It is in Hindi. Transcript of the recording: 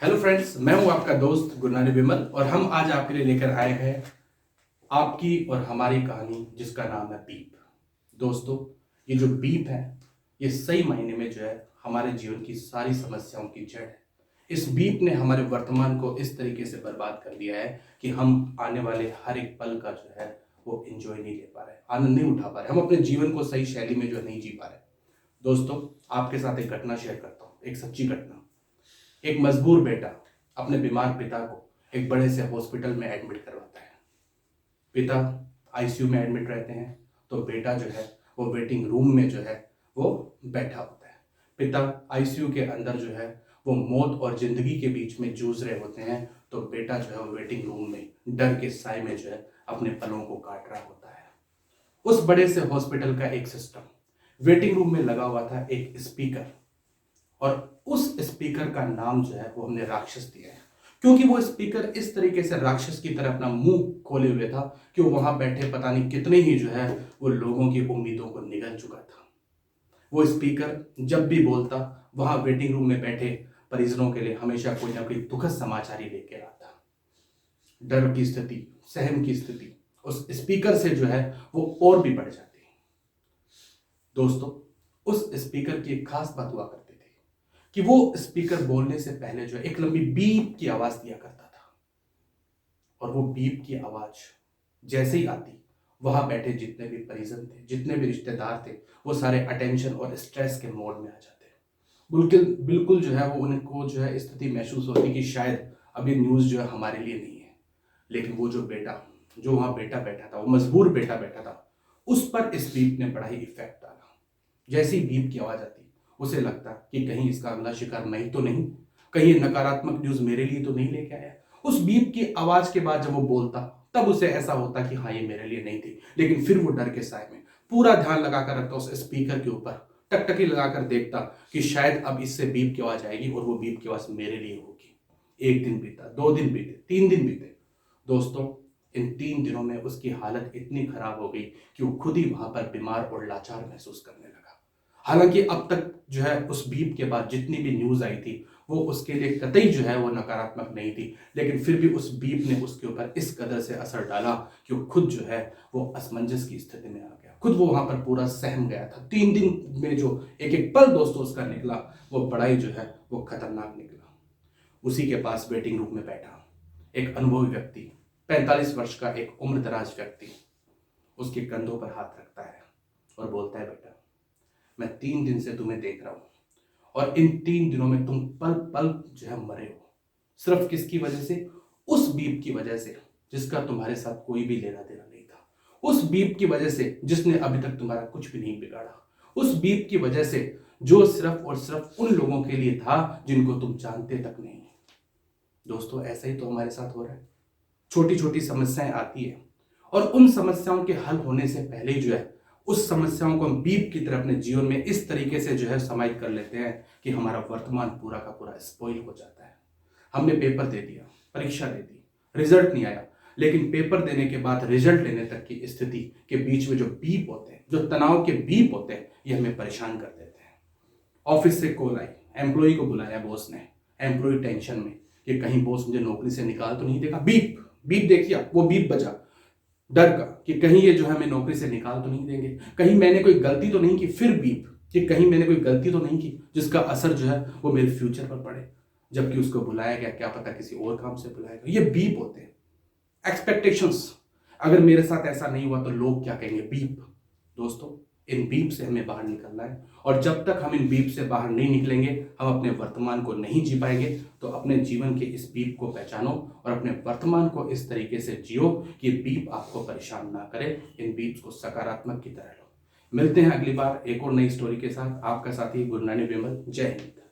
हेलो फ्रेंड्स, मैं हूं आपका दोस्त गुरनानी विमल और हम आज आपके लिए लेकर आए हैं आपकी और हमारी कहानी जिसका नाम है बीप। दोस्तों, ये जो बीप है ये सही मायने में जो है हमारे जीवन की सारी समस्याओं की जड़ है। इस बीप ने हमारे वर्तमान को इस तरीके से बर्बाद कर दिया है कि हम आने वाले हर एक पल का जो है वो एंजॉय नहीं ले पा रहे, आनंद नहीं उठा पा रहे, हम अपने जीवन को सही शैली में जो है नहीं जी पा रहे। दोस्तों, आपके साथ एक घटना शेयर करता हूँ, एक सच्ची घटना। एक मजबूर बेटा अपने बीमार पिता को एक बड़े से हॉस्पिटल में एडमिट करवाता है। पिता आईसीयू में एडमिट रहते हैं तो बेटा जो है वो वेटिंग रूम में जो है वो बैठा होता है। पिता आईसीयू के अंदर जो है वो मौत और जिंदगी के बीच में जूझ रहे होते हैं, तो बेटा जो है वो वेटिंग रूम में डर के साए में जो है अपने पलों को काट रहा होता है। उस बड़े से हॉस्पिटल का एक सिस्टम, वेटिंग रूम में लगा हुआ था एक स्पीकर, और उस स्पीकर का नाम जो है वो हमने राक्षस दिया है, क्योंकि वो स्पीकर इस तरीके से राक्षस की तरह अपना मुंह खोले हुए था कि वो वहां बैठे पता नहीं कितने ही जो है वो लोगों की उम्मीदों को निगल चुका था। वो स्पीकर जब भी बोलता वहां वेटिंग रूम में बैठे परिजनों के लिए हमेशा कोई ना कोई दुखद समाचार ही लेकर आता। डर की स्थिति, सहम की स्थिति उस स्पीकर से जो है वो और भी बढ़ जाती। दोस्तों, उस स्पीकर की एक खास बात हुआ करती थी कि वो स्पीकर बोलने से पहले जो है एक लंबी बीप की आवाज दिया करता था, और वो बीप की आवाज जैसे ही आती वहां बैठे जितने भी परिजन थे, जितने भी रिश्तेदार थे, वो सारे अटेंशन और स्ट्रेस के मोड में आ जाते। बिल्कुल बिल्कुल जो है वो उनको जो है स्थिति महसूस होती कि शायद अभी न्यूज जो है हमारे लिए नहीं है। लेकिन वो जो बेटा, जो वहां बेटा बैठा था, वो मजबूर बेटा बैठा था, उस पर इस बीप ने बड़ा ही इफेक्ट डाला। जैसी बीप की आवाज आती उसे लगता कि कहीं इसका अगला शिकार मैं ही तो नहीं, कहीं ये नकारात्मक न्यूज मेरे लिए तो नहीं लेके आया। उस बीप की आवाज के बाद जब वो बोलता तब उसे ऐसा होता कि हाँ ये मेरे लिए नहीं थी, लेकिन फिर वो डर के साए में पूरा ध्यान लगाकर रखता उस स्पीकर के ऊपर, टकटकी लगाकर देखता कि शायद अब इससे बीप की आवाज आएगी और वो बीप की आवाज मेरे लिए होगी। एक दिन बीता, 2 दिन बीते, 3 दिन बीते। दोस्तों, इन 3 दिनों में उसकी हालत इतनी खराब हो गई कि वो खुद ही वहां पर बीमार और लाचार महसूस करने लगा। हालांकि अब तक जो है उस बीप के बाद जितनी भी न्यूज आई थी वो उसके लिए कतई जो है वो नकारात्मक नहीं थी, लेकिन फिर भी उस बीप ने उसके ऊपर इस कदर से असर डाला कि वो खुद जो है वो असमंजस की स्थिति में आ गया। खुद वो वहां पर पूरा सहम गया था। 3 दिन में जो एक एक पल दोस्तों उसका निकला वो बड़ा ही जो है वो खतरनाक निकला। उसी के पास वेटिंग रूम में बैठा एक अनुभवी व्यक्ति, 45 वर्ष का एक उम्र दराज व्यक्ति, उसके कंधों पर हाथ रखता है और बोलता है, बेटा मैं 3 दिन से तुम्हें देख रहा हूं और इन 3 दिनों में तुम पल पल जो है मरे हो। सिर्फ किसकी वजह से? उस बीप की वजह से जिसका तुम्हारे साथ कोई भी लेना देना नहीं था। उस बीप की वजह से जिसने अभी तक तुम्हारा कुछ भी नहीं बिगाड़ा। उस बीप की वजह से जो सिर्फ और सिर्फ उन लोगों के लिए था जिनको तुम जानते तक नहीं। दोस्तों, ऐसा ही तो हमारे साथ हो रहा है। छोटी छोटी समस्याएं आती है और उन समस्याओं के हल होने से पहले ही जो है उस समस्याओं को हम बीप की तरह अपने जीवन में इस तरीके से जो है समाहित कर लेते हैं कि हमारा वर्तमान पूरा का पूरा स्पॉइल हो जाता है। हमने पेपर दे दिया, परीक्षा दे दी, रिजल्ट नहीं आया, लेकिन पेपर देने के बाद रिजल्ट लेने तक की स्थिति के बीच में जो बीप होते हैं, जो तनाव के बीप होते हैं, ये हमें परेशान कर देते हैं। ऑफिस से कॉल आई, एम्प्लॉय को बुलाया बॉस ने, एम्प्लॉय टेंशन में कि कहीं बॉस मुझे नौकरी से निकाल तो नहीं देगा। बीप बीप देखिए, वो बीप बजा डर का कि कहीं ये जो है हमें नौकरी से निकाल तो नहीं देंगे, कहीं मैंने कोई गलती तो नहीं की। फिर बीप कि कहीं मैंने कोई गलती तो नहीं की जिसका असर जो है वो मेरे फ्यूचर पर पड़े, जबकि उसको बुलाया गया, क्या पता किसी और काम से बुलाया गया। ये बीप होते हैं एक्सपेक्टेशंस। अगर मेरे साथ ऐसा नहीं हुआ तो लोग क्या कहेंगे, बीप। दोस्तों, इन बीप से हमें बाहर निकलना है, और जब तक हम इन बीप से बाहर नहीं निकलेंगे हम अपने वर्तमान को नहीं जी पाएंगे। तो अपने जीवन के इस बीप को पहचानो और अपने वर्तमान को इस तरीके से जियो कि बीप आपको परेशान ना करे। इन बीप्स को सकारात्मक की तरह लो। मिलते हैं अगली बार एक और नई स्टोरी के साथ। आपका साथी गुरनानी विमल। जय हिंद।